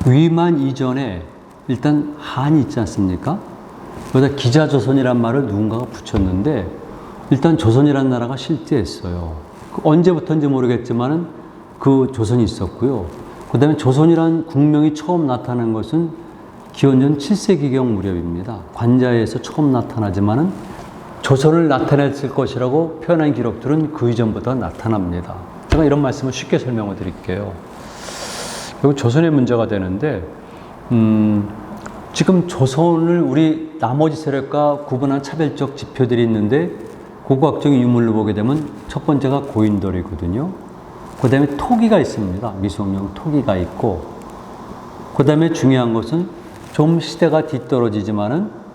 위만 이전에 일단 한이 있지 않습니까? 거기다 기자조선이란 말을 누군가가 붙였는데 일단 조선이란 나라가 실제했어요. 언제부터인지 모르겠지만은 그 조선이 있었고요. 그 다음에 조선이란 국명이 처음 나타난 것은 기원전 7세기경 무렵입니다. 관자에서 처음 나타나지만은 조선을 나타냈을 것이라고 표현한 기록들은 그 이전부터 나타납니다. 제가 이런 말씀을 쉽게 설명을 드릴게요. 결국 조선의 문제가 되는데, 지금 조선을 우리 나머지 세력과 구분한 차별적 지표들이 있는데, 고고학적인 유물로 보게 되면 첫 번째가 고인돌이거든요. 그 다음에 토기가 있습니다. 미수용용 토기가 있고, 그 다음에 중요한 것은 좀 시대가 뒤떨어지지만은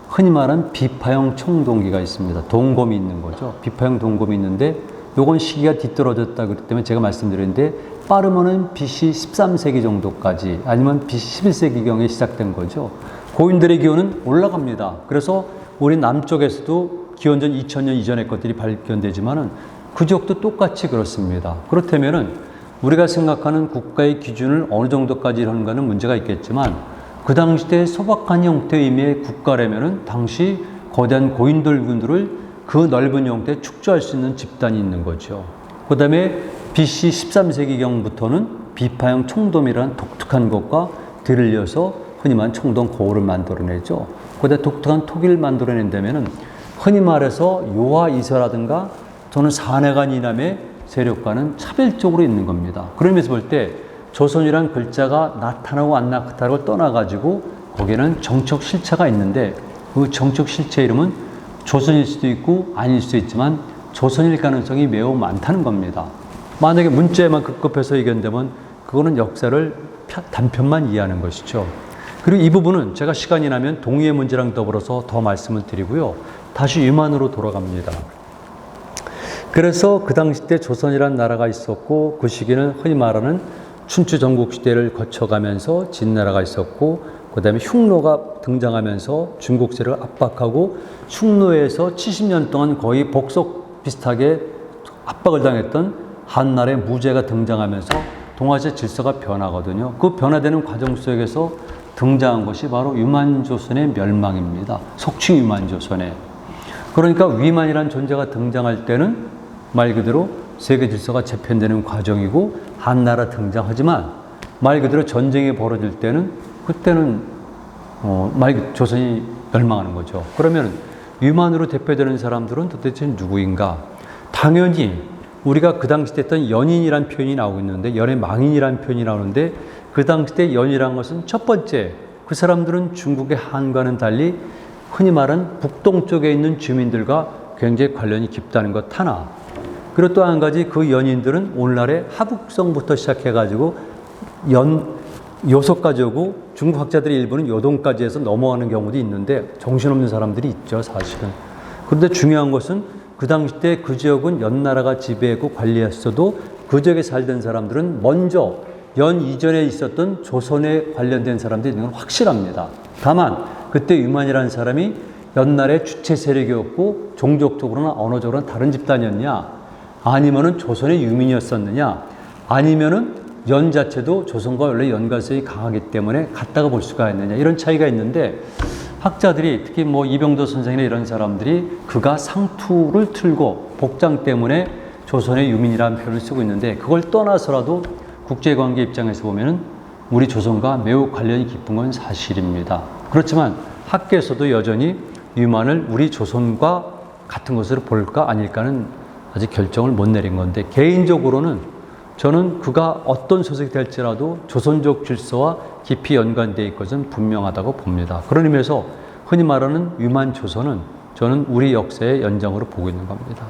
흔히 말하는 비파형 청동기가 있습니다. 동검이 있는 거죠. 비파형 동검이 있는데 요건 시기가 뒤떨어졌다 그렇기 때문에 제가 말씀드렸는데 빠르면은 BC 13세기 정도까지 아니면 BC 11세기경에 시작된 거죠. 고인돌의 기원은 올라갑니다. 그래서 우리 남쪽에서도 기원전 2000년 이전의 것들이 발견되지만은 그 지역도 똑같이 그렇습니다. 그렇다면은 우리가 생각하는 국가의 기준을 어느 정도까지 하는가는 문제가 있겠지만 그 당시 때 소박한 형태의 의미의 국가라면은 당시 거대한 고인돌군들을 그 넓은 형태에 축조할 수 있는 집단이 있는 거죠. 그 다음에 BC 13세기경부터는 비파형 청돔이라는 독특한 것과 들을 이어서 흔히 말하는 청돔 거울을 만들어내죠. 그 다음에 독특한 토기를 만들어낸다면은 흔히 말해서 요하 이서라든가 또는 사내간 이남의 세력과는 차별적으로 있는 겁니다. 그런 의미에서 볼 때 조선이란 글자가 나타나고 안 나타나고 떠나가지고 거기에는 정적 실체가 있는데 그 정적 실체 이름은 조선일 수도 있고 아닐 수도 있지만 조선일 가능성이 매우 많다는 겁니다. 만약에 문자에만 급급해서 의견되면 그거는 역사를 단편만 이해하는 것이죠. 그리고 이 부분은 제가 시간이 나면 동의의 문제랑 더불어서 더 말씀을 드리고요. 다시 유만으로 돌아갑니다. 그래서 그 당시 때 조선이라는 나라가 있었고 그 시기는 흔히 말하는 춘추 전국시대를 거쳐가면서 진나라가 있었고 그 다음에 흉노가 등장하면서 중국 세력을 압박하고 흉노에서 70년 동안 거의 복속 비슷하게 압박을 당했던 한나라의 무제가 등장하면서 동아시아 질서가 변하거든요. 그 변화되는 과정 속에서 등장한 것이 바로 유만조선의 멸망입니다. 속칭 유만조선의. 그러니까 위만이라는 존재가 등장할 때는 말 그대로 세계 질서가 재편되는 과정이고 한나라 등장하지만 말 그대로 전쟁이 벌어질 때는 그때는 조선이 멸망하는 거죠. 그러면 위만으로 대표되는 사람들은 도대체 누구인가? 당연히 우리가 그 당시 때 했던 연인이라는 표현이 나오고 있는데 연애망인이라는 표현이 나오는데 그 당시 때 연이라는 것은 첫 번째 그 사람들은 중국의 한과는 달리 흔히 말하는 북동쪽에 있는 주민들과 굉장히 관련이 깊다는 것 하나, 그리고 또 한 가지 그 연인들은 오늘날의 하북성부터 시작해가지고 요소까지 오고 중국 학자들의 일부는 요동까지 해서 넘어가는 경우도 있는데 정신없는 사람들이 있죠, 사실은. 그런데 중요한 것은 그 당시 때 그 지역은 연나라가 지배했고 관리했어도 그 지역에 살던 사람들은 먼저 연 이전에 있었던 조선에 관련된 사람들이 있는 건 확실합니다. 다만 그때 유만이라는 사람이 연나라의 주체 세력이었고 종족적으로나 언어적으로나 다른 집단이었냐, 아니면은 조선의 유민이었었느냐, 아니면은 연 자체도 조선과 원래 연관성이 강하기 때문에 같다고 볼 수가 있느냐, 이런 차이가 있는데 학자들이 특히 뭐 이병도 선생이나 이런 사람들이 그가 상투를 틀고 복장 때문에 조선의 유민이라는 표현을 쓰고 있는데 그걸 떠나서라도 국제관계 입장에서 보면은 우리 조선과 매우 관련이 깊은 건 사실입니다. 그렇지만 학계에서도 여전히 유만을 우리 조선과 같은 것으로 볼까 아닐까는 아직 결정을 못 내린 건데 개인적으로는 저는 그가 어떤 소속이 될지라도 조선족 질서와 깊이 연관되어 있는 것은 분명하다고 봅니다. 그런 의미에서 흔히 말하는 유만 조선은 저는 우리 역사의 연장으로 보고 있는 겁니다.